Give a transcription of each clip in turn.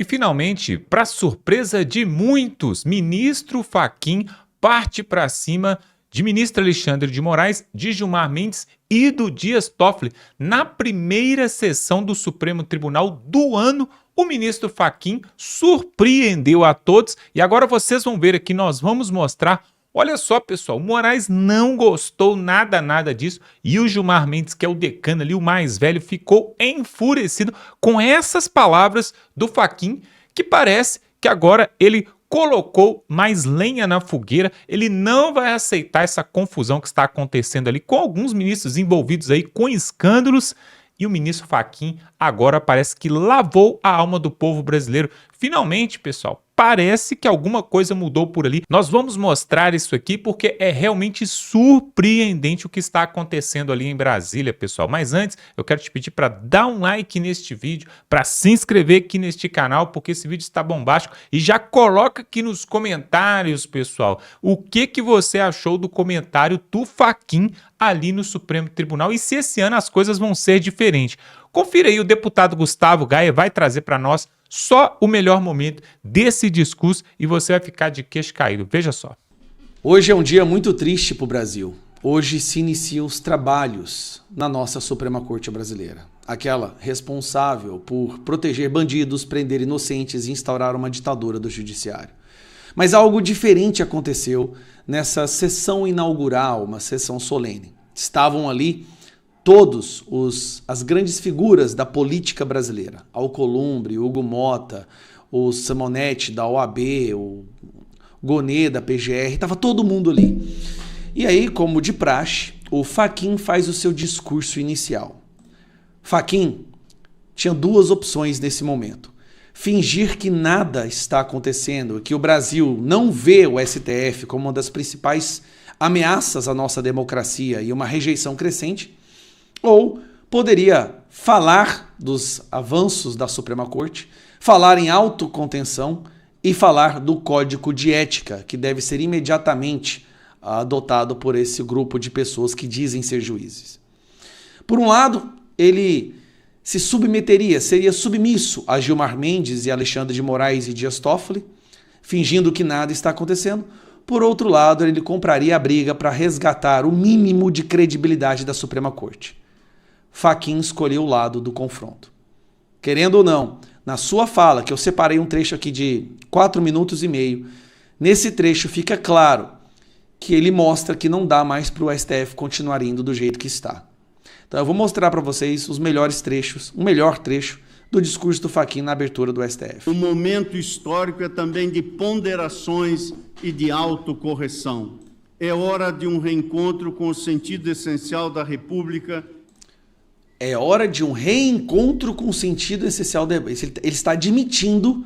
E finalmente, para surpresa de muitos, ministro Fachin parte para cima de ministro Alexandre de Moraes, de Gilmar Mendes e do Dias Toffoli. Na primeira sessão do Supremo Tribunal do ano, o ministro Fachin surpreendeu a todos. E agora vocês vão ver aqui, nós vamos mostrar. Olha só, pessoal, o Moraes não gostou nada disso e o Gilmar Mendes, que é o decano ali, o mais velho, ficou enfurecido com essas palavras do Fachin, que parece que agora ele colocou mais lenha na fogueira, ele não vai aceitar essa confusão que está acontecendo ali com alguns ministros envolvidos aí com escândalos. E o ministro Fachin agora parece que lavou a alma do povo brasileiro. Finalmente, pessoal, parece que alguma coisa mudou por ali. Nós vamos mostrar isso aqui porque é realmente surpreendente o que está acontecendo ali em Brasília, pessoal. Mas antes, eu quero te pedir para dar um like neste vídeo, para se inscrever aqui neste canal, porque esse vídeo está bombástico. E já coloca aqui nos comentários, pessoal, o que você achou do comentário do Fachin ali no Supremo Tribunal e se esse ano as coisas vão ser diferentes. Confira aí, o deputado Gustavo Gaia vai trazer para nós só o melhor momento desse discurso e você vai ficar de queixo caído. Veja só. Hoje é um dia muito triste para o Brasil. Hoje se iniciam os trabalhos na nossa Suprema Corte brasileira. Aquela responsável por proteger bandidos, prender inocentes e instaurar uma ditadura do judiciário. Mas algo diferente aconteceu nessa sessão inaugural, uma sessão solene. Estavam ali todos as grandes figuras da política brasileira. Alcolumbre, Hugo Mota, o Simonetti da OAB, o Gonê da PGR, estava todo mundo ali. E aí, como de praxe, o Fachin faz o seu discurso inicial. Fachin tinha duas opções nesse momento. Fingir que nada está acontecendo, que o Brasil não vê o STF como uma das principais ameaças à nossa democracia e uma rejeição crescente, ou poderia falar dos avanços da Suprema Corte, falar em autocontenção e falar do código de ética, que deve ser imediatamente adotado por esse grupo de pessoas que dizem ser juízes. Por um lado, ele se submeteria, seria submisso a Gilmar Mendes e Alexandre de Moraes e Dias Toffoli, fingindo que nada está acontecendo. Por outro lado, ele compraria a briga para resgatar o mínimo de credibilidade da Suprema Corte. Fachin escolheu o lado do confronto. Querendo ou não, na sua fala, que eu separei um trecho aqui de 4 minutos e meio, nesse trecho fica claro que ele mostra que não dá mais para o STF continuar indo do jeito que está. Então eu vou mostrar para vocês os melhores trechos, o melhor trecho do discurso do Fachin na abertura do STF. O momento histórico é também de ponderações e de autocorreção. É hora de um reencontro com o sentido essencial da República. É hora de um reencontro com o sentido essencial da República. Ele está admitindo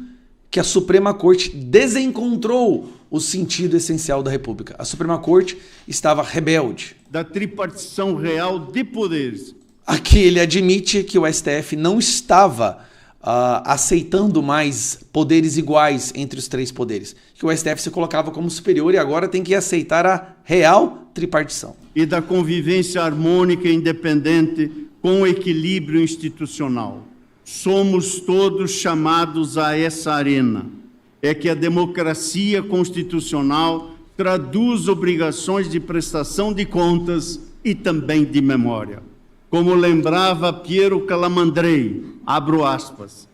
que a Suprema Corte desencontrou o sentido essencial da República. A Suprema Corte estava rebelde. Da tripartição real de poderes. Aqui ele admite que o STF não estava aceitando mais poderes iguais entre os três poderes. Que o STF se colocava como superior e agora tem que aceitar a real tripartição. E da convivência harmônica e independente com equilíbrio institucional. Somos todos chamados a essa arena. É que a democracia constitucional traduz obrigações de prestação de contas e também de memória. Como lembrava Piero Calamandrei, abro aspas.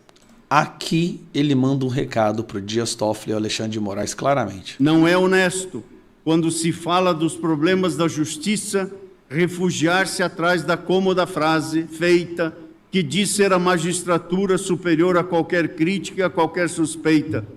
Aqui ele manda um recado para o Dias Toffoli e Alexandre de Moraes claramente. Não é honesto, quando se fala dos problemas da justiça, refugiar-se atrás da cômoda frase feita que diz ser a magistratura superior a qualquer crítica, a qualquer suspeita.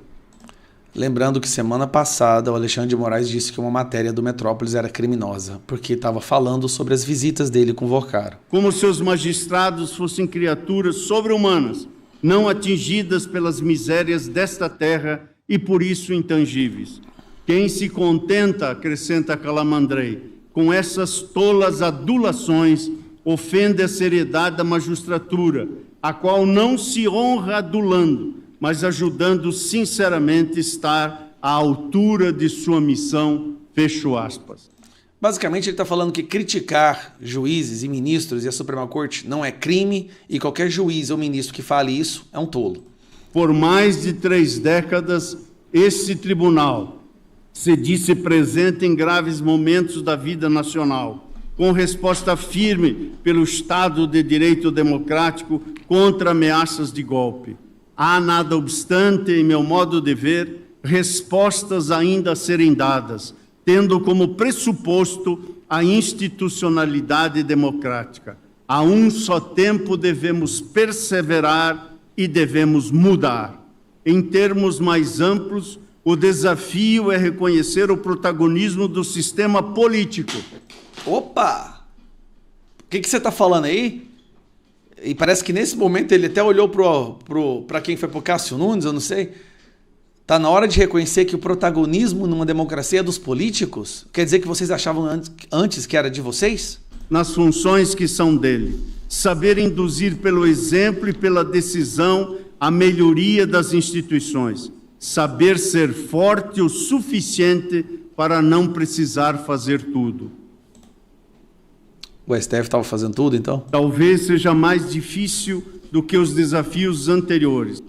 Lembrando que semana passada o Alexandre de Moraes disse que uma matéria do Metrópolis era criminosa, porque estava falando sobre as visitas dele com o Vocaro. Como se os magistrados fossem criaturas sobre-humanas, não atingidas pelas misérias desta terra e por isso intangíveis. Quem se contenta, acrescenta Calamandrei, com essas tolas adulações, ofende a seriedade da magistratura, a qual não se honra adulando, mas ajudando sinceramente estar à altura de sua missão, fecho aspas. Basicamente ele está falando que criticar juízes e ministros e a Suprema Corte não é crime e qualquer juiz ou ministro que fale isso é um tolo. Por mais de 3 décadas, esse tribunal se disse presente em graves momentos da vida nacional, com resposta firme pelo Estado de Direito Democrático contra ameaças de golpe. Há, nada obstante, em meu modo de ver, respostas ainda a serem dadas, tendo como pressuposto a institucionalidade democrática. A um só tempo devemos perseverar e devemos mudar. Em termos mais amplos, o desafio é reconhecer o protagonismo do sistema político. Opa! O que você está falando aí? E parece que nesse momento ele até olhou para quem foi pro Cássio Nunes, eu não sei. Tá na hora de reconhecer que o protagonismo numa democracia é dos políticos? Quer dizer que vocês achavam antes que era de vocês? Nas funções que são dele. Saber induzir pelo exemplo e pela decisão a melhoria das instituições. Saber ser forte o suficiente para não precisar fazer tudo. O STF estava fazendo tudo, então? Talvez seja mais difícil do que os desafios anteriores,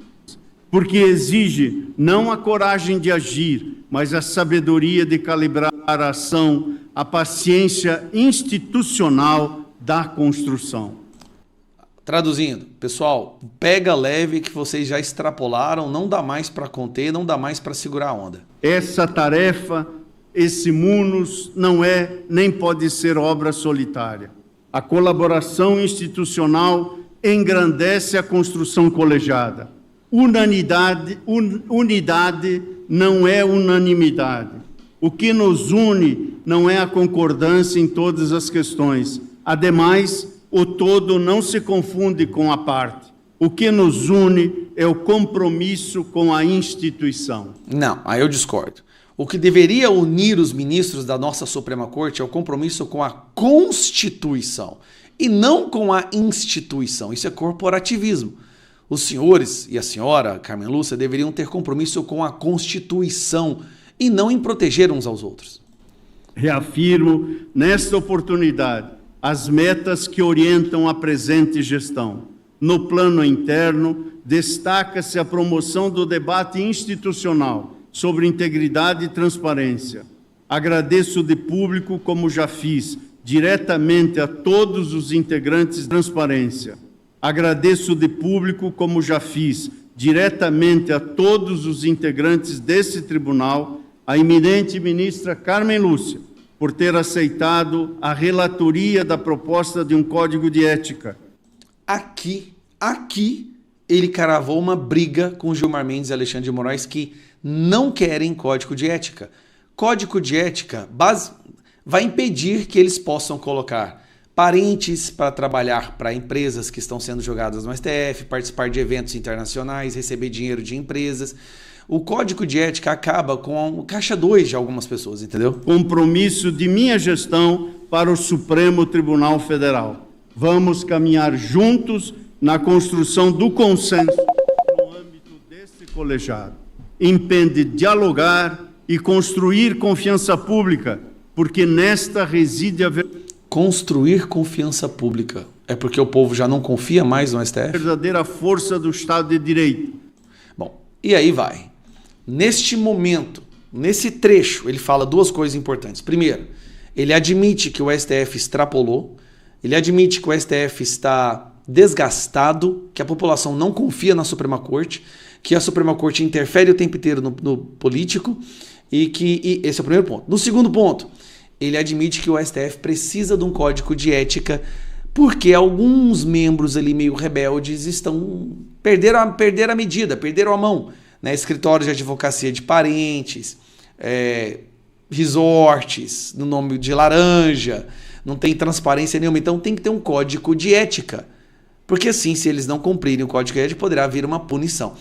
porque exige não a coragem de agir, mas a sabedoria de calibrar a ação, a paciência institucional da construção. Traduzindo, pessoal, pega leve que vocês já extrapolaram, não dá mais para conter, não dá mais para segurar a onda. Essa tarefa, esse munus, não é nem pode ser obra solitária. A colaboração institucional engrandece a construção colegiada. Unidade não é unanimidade. O que nos une não é a concordância em todas as questões. Ademais, o todo não se confunde com a parte. O que nos une é o compromisso com a instituição. Não, aí eu discordo. O que deveria unir os ministros da nossa Suprema Corte é o compromisso com a Constituição e não com a instituição. Isso é corporativismo. Os senhores e a senhora Carmen Lúcia deveriam ter compromisso com a Constituição e não em proteger uns aos outros. Reafirmo, nesta oportunidade, as metas que orientam a presente gestão. No plano interno, destaca-se a promoção do debate institucional sobre integridade e transparência. Agradeço de público, como já fiz, diretamente a todos os integrantes de transparência. Agradeço de público, como já fiz, diretamente a todos os integrantes desse tribunal, a eminente ministra Carmen Lúcia, por ter aceitado a relatoria da proposta de um código de ética. Aqui, ele cravou uma briga com Gilmar Mendes e Alexandre de Moraes que não querem código de ética. Código de ética vai impedir que eles possam colocar parentes para trabalhar para empresas que estão sendo julgadas no STF, participar de eventos internacionais, receber dinheiro de empresas. O código de ética acaba com o caixa 2 de algumas pessoas, entendeu? Compromisso de minha gestão para o Supremo Tribunal Federal. Vamos caminhar juntos na construção do consenso no âmbito desse colegiado. Impende dialogar e construir confiança pública, porque nesta reside a Construir confiança pública. É porque o povo já não confia mais no STF? verdadeira força do Estado de Direito. Bom, e aí vai. Neste momento, nesse trecho, ele fala duas coisas importantes. Primeiro, ele admite que o STF extrapolou, ele admite que o STF está desgastado, que a população não confia na Suprema Corte, que a Suprema Corte interfere o tempo inteiro no político, e esse é o primeiro ponto. No segundo ponto, ele admite que o STF precisa de um código de ética porque alguns membros ali meio rebeldes perderam a medida, perderam a mão. Né? Escritórios de advocacia de parentes, resorts no nome de laranja, não tem transparência nenhuma. Então tem que ter um código de ética. Porque assim, se eles não cumprirem o código de ética, poderá vir uma punição.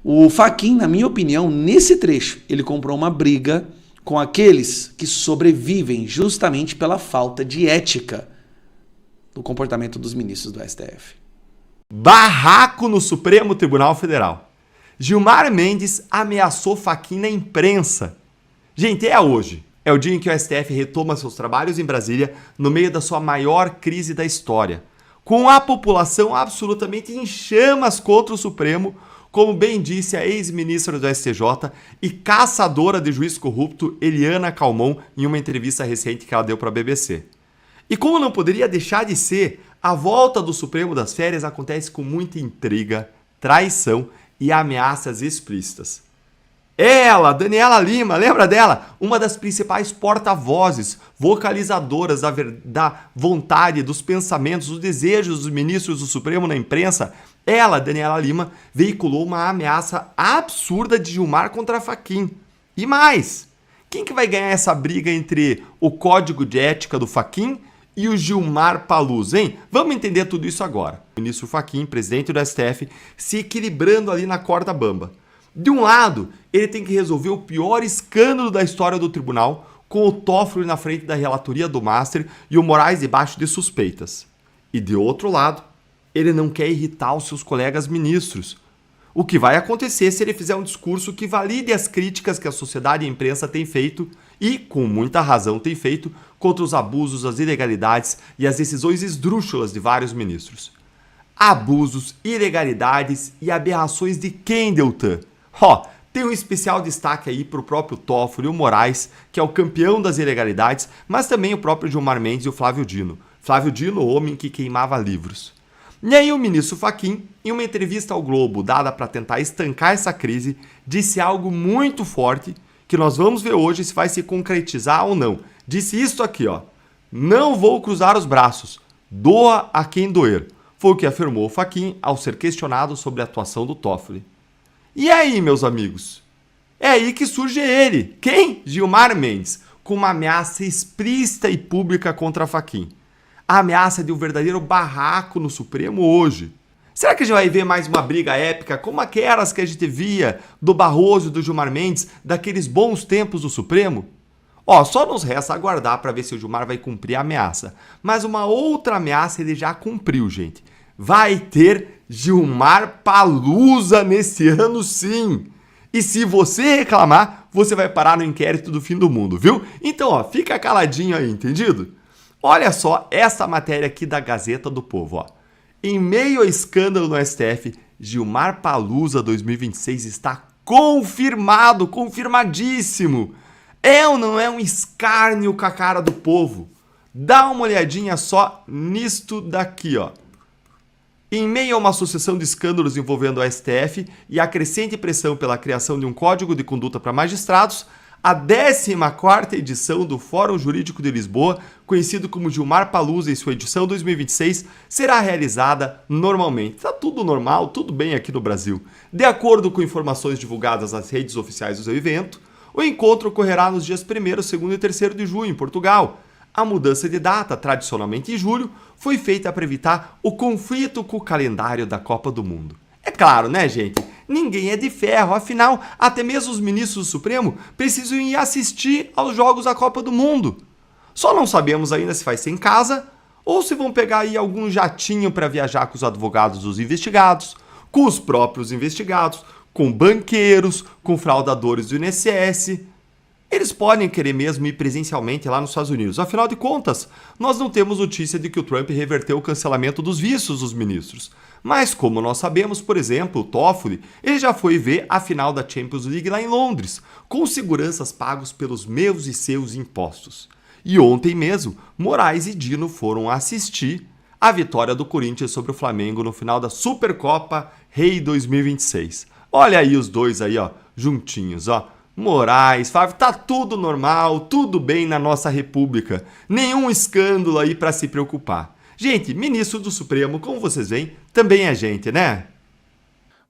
O Fachin, na minha opinião, nesse trecho, ele comprou uma briga com aqueles que sobrevivem justamente pela falta de ética do comportamento dos ministros do STF. Barraco no Supremo Tribunal Federal. Gilmar Mendes ameaçou Fachin na imprensa. Gente, é hoje. É o dia em que o STF retoma seus trabalhos em Brasília no meio da sua maior crise da história. Com a população absolutamente em chamas contra o Supremo, como bem disse a ex-ministra do STJ e caçadora de juiz corrupto Eliana Calmon em uma entrevista recente que ela deu para a BBC. E como não poderia deixar de ser, a volta do Supremo das férias acontece com muita intriga, traição e ameaças explícitas. Ela, Daniela Lima, lembra dela? Uma das principais porta-vozes, vocalizadoras da vontade, dos pensamentos, dos desejos dos ministros do Supremo na imprensa. Ela, Daniela Lima, veiculou uma ameaça absurda de Gilmar contra Fachin. E mais, quem que vai ganhar essa briga entre o código de ética do Fachin e o Gilmar Palusa, hein? Vamos entender tudo isso agora. O ministro Fachin, presidente do STF, se equilibrando ali na corda bamba. De um lado, ele tem que resolver o pior escândalo da história do tribunal, com o Toffoli na frente da relatoria do Master e o Moraes debaixo de suspeitas. E de outro lado, ele não quer irritar os seus colegas ministros. O que vai acontecer se ele fizer um discurso que valide as críticas que a sociedade e a imprensa têm feito, e com muita razão tem feito, contra os abusos, as ilegalidades e as decisões esdrúxulas de vários ministros. Abusos, ilegalidades e aberrações de quem, Deltan? Tem um especial destaque aí para o próprio Toffoli e o Moraes, que é o campeão das ilegalidades, mas também o próprio Gilmar Mendes e o Flávio Dino. Flávio Dino, o homem que queimava livros. E aí o ministro Fachin, em uma entrevista ao Globo dada para tentar estancar essa crise, disse algo muito forte, que nós vamos ver hoje se vai se concretizar ou não. Disse isto aqui, ó: não vou cruzar os braços, doa a quem doer. Foi o que afirmou o Fachin ao ser questionado sobre a atuação do Toffoli. E aí, meus amigos? É aí que surge ele. Quem? Gilmar Mendes, com uma ameaça explícita e pública contra Fachin. A ameaça de um verdadeiro barraco no Supremo hoje. Será que a gente vai ver mais uma briga épica como aquelas que a gente via do Barroso e do Gilmar Mendes, daqueles bons tempos do Supremo? Só nos resta aguardar para ver se o Gilmar vai cumprir a ameaça. Mas uma outra ameaça ele já cumpriu, gente. Vai ter Gilmar Palusa nesse ano, sim. E se você reclamar, você vai parar no inquérito do fim do mundo, viu? Então, fica caladinho aí, entendido? Olha só essa matéria aqui da Gazeta do Povo, Em meio ao escândalo no STF, Gilmar Palusa 2026 está confirmado, confirmadíssimo. É ou não é um escárnio com a cara do povo? Dá uma olhadinha só nisto daqui, Em meio a uma sucessão de escândalos envolvendo o STF e a crescente pressão pela criação de um código de conduta para magistrados, a 14ª edição do Fórum Jurídico de Lisboa, conhecido como Gilmar Palusa em sua edição 2026, será realizada normalmente. Tá tudo normal, tudo bem aqui no Brasil. De acordo com informações divulgadas nas redes oficiais do evento, o encontro ocorrerá nos dias 1º, 2º e 3º de junho, em Portugal. A mudança de data, tradicionalmente em julho, foi feita para evitar o conflito com o calendário da Copa do Mundo. É claro, né, gente? Ninguém é de ferro, afinal, até mesmo os ministros do Supremo precisam ir assistir aos jogos da Copa do Mundo. Só não sabemos ainda se vai ser em casa ou se vão pegar aí algum jatinho para viajar com os advogados dos investigados, com os próprios investigados, com banqueiros, com fraudadores do INSS. Eles podem querer mesmo ir presencialmente lá nos Estados Unidos. Afinal de contas, nós não temos notícia de que o Trump reverteu o cancelamento dos vistos dos ministros. Mas como nós sabemos, por exemplo, o Toffoli, ele já foi ver a final da Champions League lá em Londres, com seguranças pagos pelos meus e seus impostos. E ontem mesmo, Moraes e Dino foram assistir a vitória do Corinthians sobre o Flamengo no final da Supercopa Rei 2026. Olha aí os dois aí, juntinhos, Moraes, Flávio, tá tudo normal, tudo bem na nossa república. Nenhum escândalo aí para se preocupar. Gente, ministro do Supremo, como vocês veem, também é gente, né?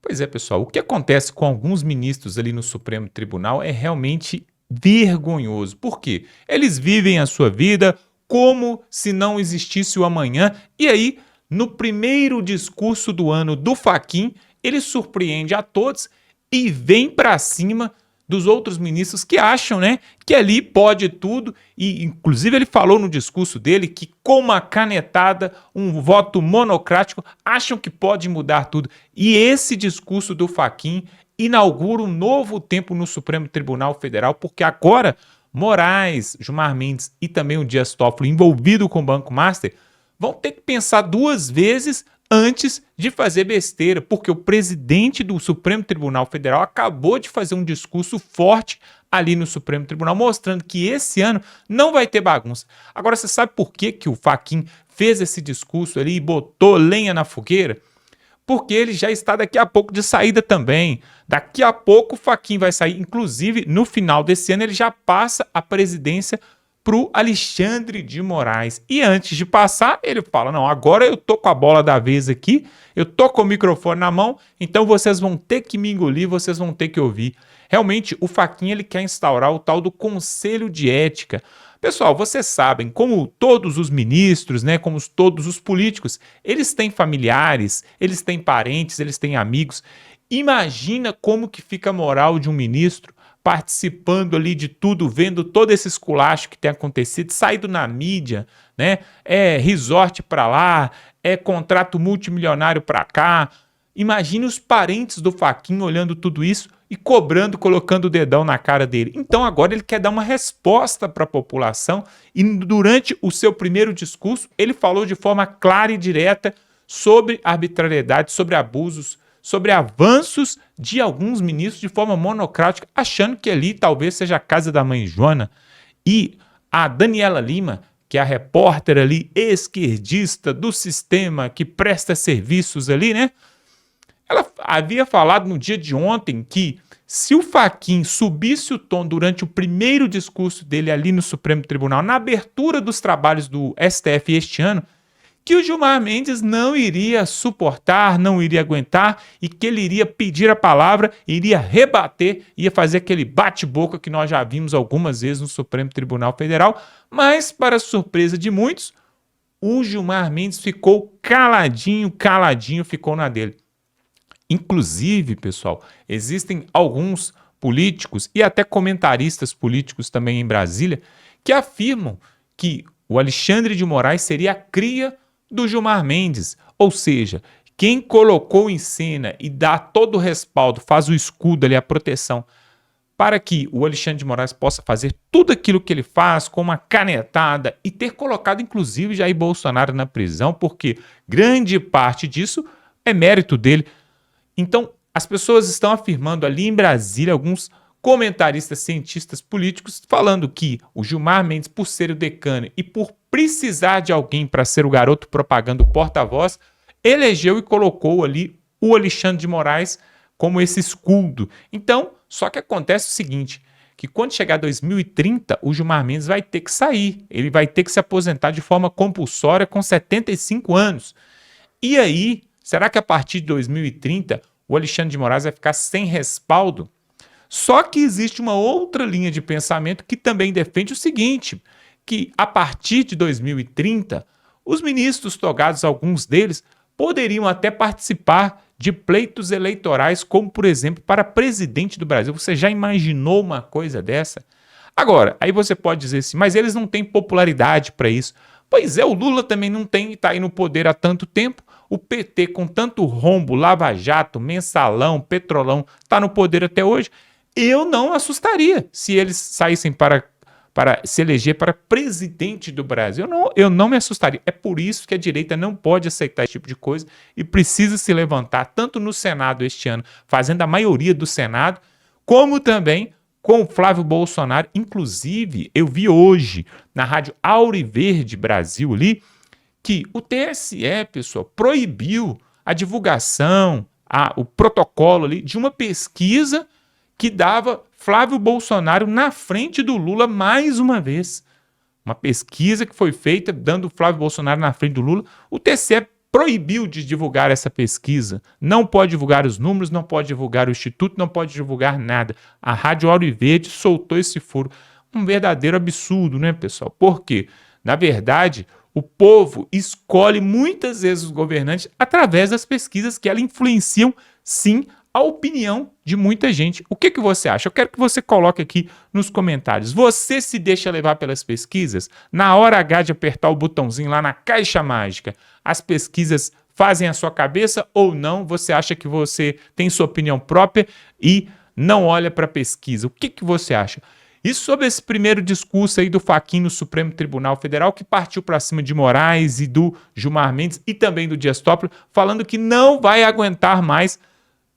Pois é, pessoal, o que acontece com alguns ministros ali no Supremo Tribunal é realmente vergonhoso. Por quê? Eles vivem a sua vida como se não existisse o amanhã. E aí, no primeiro discurso do ano do Fachin, ele surpreende a todos e vem para cima dos outros ministros que acham, que ali pode tudo, e inclusive ele falou no discurso dele que com uma canetada, um voto monocrático, acham que pode mudar tudo. E esse discurso do Fachin inaugura um novo tempo no Supremo Tribunal Federal, porque agora Moraes, Gilmar Mendes e também o Dias Toffoli envolvido com o Banco Master vão ter que pensar duas vezes antes de fazer besteira, porque o presidente do Supremo Tribunal Federal acabou de fazer um discurso forte ali no Supremo Tribunal, mostrando que esse ano não vai ter bagunça. Agora, você sabe por que o Fachin fez esse discurso ali e botou lenha na fogueira? Porque ele já está daqui a pouco de saída também. Daqui a pouco o Fachin vai sair, inclusive no final desse ano ele já passa a presidência para o Alexandre de Moraes. E antes de passar, ele fala, não, agora eu tô com a bola da vez aqui, eu tô com o microfone na mão, então vocês vão ter que me engolir, vocês vão ter que ouvir. Realmente, o Fachin ele quer instaurar o tal do Conselho de Ética. Pessoal, vocês sabem, como todos os ministros, né, como todos os políticos, eles têm familiares, eles têm parentes, eles têm amigos. Imagina como que fica a moral de um ministro participando ali de tudo, vendo todo esse esculacho que tem acontecido, saído na mídia, né? É resort para lá, é contrato multimilionário para cá. Imagine os parentes do Fachin olhando tudo isso e cobrando, colocando o dedão na cara dele. Então agora ele quer dar uma resposta para a população e durante o seu primeiro discurso ele falou de forma clara e direta sobre arbitrariedade, sobre abusos, sobre avanços de alguns ministros de forma monocrática, achando que ali talvez seja a casa da mãe Joana. E a Daniela Lima, que é a repórter ali esquerdista do sistema que presta serviços ali, né? Ela havia falado no dia de ontem que se o Fachin subisse o tom durante o primeiro discurso dele ali no Supremo Tribunal, na abertura dos trabalhos do STF este ano, que o Gilmar Mendes não iria suportar, não iria aguentar e que ele iria pedir a palavra, iria rebater, ia fazer aquele bate-boca que nós já vimos algumas vezes no Supremo Tribunal Federal, mas, para surpresa de muitos, o Gilmar Mendes ficou caladinho, ficou na dele. Inclusive, pessoal, existem alguns políticos e até comentaristas políticos também em Brasília que afirmam que o Alexandre de Moraes seria a cria do Gilmar Mendes, ou seja, quem colocou em cena e dá todo o respaldo, faz o escudo ali, a proteção, para que o Alexandre de Moraes possa fazer tudo aquilo que ele faz com uma canetada e ter colocado inclusive Jair Bolsonaro na prisão, porque grande parte disso é mérito dele. Então, as pessoas estão afirmando ali em Brasília, alguns comentaristas, cientistas políticos, falando que o Gilmar Mendes, por ser o decano e por precisar de alguém para ser o garoto propaganda, o porta-voz, elegeu e colocou ali o Alexandre de Moraes como esse escudo. Então, só que acontece o seguinte, que quando chegar 2030, o Gilmar Mendes vai ter que sair, ele vai ter que se aposentar de forma compulsória com 75 anos. E aí, será que a partir de 2030 o Alexandre de Moraes vai ficar sem respaldo? Só que existe uma outra linha de pensamento que também defende o seguinte, que a partir de 2030, os ministros togados, alguns deles, poderiam até participar de pleitos eleitorais, como, por exemplo, para presidente do Brasil. Você já imaginou uma coisa dessa? Agora, aí você pode dizer assim, mas eles não têm popularidade para isso. Pois é, o Lula também não tem, está aí no poder há tanto tempo. O PT, com tanto rombo, Lava-Jato, Mensalão, Petrolão, está no poder até hoje. Eu não assustaria se eles saíssem para se eleger para presidente do Brasil. Eu não me assustaria. É por isso que a direita não pode aceitar esse tipo de coisa e precisa se levantar, tanto no Senado este ano, fazendo a maioria do Senado, como também com o Flávio Bolsonaro. Inclusive, eu vi hoje na Rádio Auriverde Brasil ali, que o TSE, pessoal, proibiu a divulgação, o protocolo ali de uma pesquisa que dava Flávio Bolsonaro na frente do Lula mais uma vez. Uma pesquisa que foi feita dando Flávio Bolsonaro na frente do Lula. O TSE proibiu de divulgar essa pesquisa. Não pode divulgar os números, não pode divulgar o Instituto, não pode divulgar nada. A Rádio Auriverde soltou esse furo. Um verdadeiro absurdo, né, pessoal? Por quê? Na verdade, o povo escolhe muitas vezes os governantes através das pesquisas que elas influenciam, sim, a opinião de muita gente. O que você acha? Eu quero que você coloque aqui nos comentários. Você se deixa levar pelas pesquisas? Na hora H de apertar o botãozinho lá na caixa mágica, as pesquisas fazem a sua cabeça ou não? Você acha que você tem sua opinião própria e não olha para a pesquisa? O que você acha? E sobre esse primeiro discurso aí do Fachin no Supremo Tribunal Federal, que partiu para cima de Moraes e do Gilmar Mendes e também do Dias Toffoli, falando que não vai aguentar mais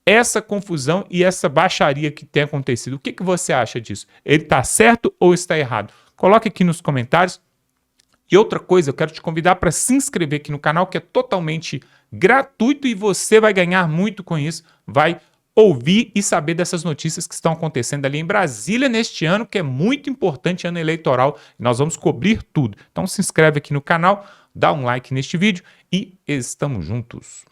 essa confusão e essa baixaria que tem acontecido. O que você acha disso? Ele está certo ou está errado? Coloque aqui nos comentários. E outra coisa, eu quero te convidar para se inscrever aqui no canal, que é totalmente gratuito e você vai ganhar muito com isso. Vai ouvir e saber dessas notícias que estão acontecendo ali em Brasília neste ano, que é muito importante, ano eleitoral. Nós vamos cobrir tudo. Então se inscreve aqui no canal, dá um like neste vídeo e estamos juntos.